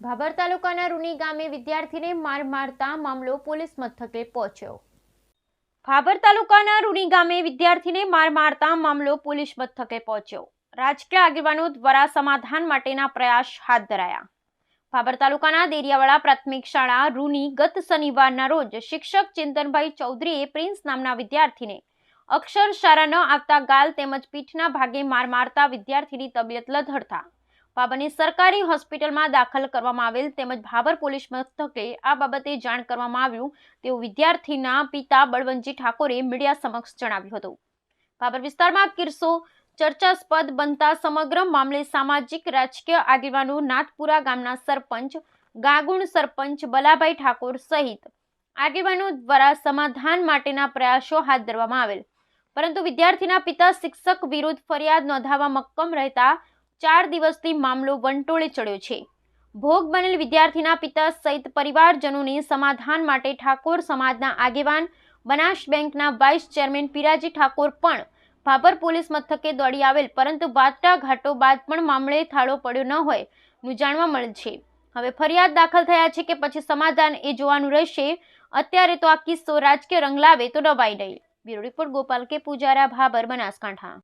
ભાભર તાલુકાના રૂની ગામે વિદ્યાર્થીને માર મારતા મામલો પોલીસ મથકે પહોંચ્યો। ભાભર તાલુકાના રૂની ગામે વિદ્યાર્થીને માર મારતા મામલો પોલીસ મથકે પહોંચ્યો। રાજકીય આગેવાનો દ્વારા સમાધાન માટેના પ્રયાસ હાથ ધરાયા। ભાભર તાલુકાના દેરિયાવાડા પ્રાથમિક શાળા રૂની ગત શનિવારના રોજ શિક્ષક ચિંતનભાઈ ચૌધરીએ પ્રિન્સ નામના વિદ્યાર્થીને અક્ષર સારા ન આવતા ગાલ તેમજ પીઠના ભાગે માર મારતા વિદ્યાર્થીની તબિયત લથડતા ભાભરની સરકારી હોસ્પિટલમાં દાખલ કરવામાં આવેલ તેમજ ભાભર પોલીસ મથકે આ બાબતે જાણ કરવામાં આવ્યું તેવું વિદ્યાર્થીના પિતા બળવંતજી ઠાકોરે મીડિયા સમક્ષ જણાવ્યું હતું। ભાભર વિસ્તારમાં કિસ્સો ચર્ચાસ્પદ બનતા સમગ્ર મામલે સામાજિક રાજકીય આગેવાનો નાથપુરા ગામના સરપંચ ગાગુણ સરપંચ બલાભાઈ ઠાકોર સહિત આગેવાનો દ્વારા સમાધાન માટેના પ્રયાસો હાથ ધરવામાં આવેલ, પરંતુ વિદ્યાર્થીના પિતા શિક્ષક વિરુદ્ધ ફરિયાદ નોંધાવવા મક્કમ રહેતા 4 દિવસથી મામલો વંટોળે ચડ્યો છે। ભોગ બનેલ વિદ્યાર્થીના પિતા સહિત પરિવારજનોને સમાધાન માટે ઠાકોર સમાજના આગેવાન બનાસ બેંકના વાઇસ ચેરમેન પીરાજી ઠાકોર પણ ભાભર પોલીસ મથકે દોડી આવેલ, પરંતુ વાટાઘાટો બાદ પણ મામલે થાળો પડ્યો ન હોયનું જાણવા મળે છે। હવે ફરિયાદ દાખલ થયા છે કે પછી સમાધાન એ જોવાનું રહેશે। અત્યારે તો આ કિસ્સો રાજકીય રંગ લાવે તો નવાઈ નહીં। બ્યુરો રિપોર્ટ ગોપાલ કે પૂજારા, ભાભર, બનાસકાંઠા।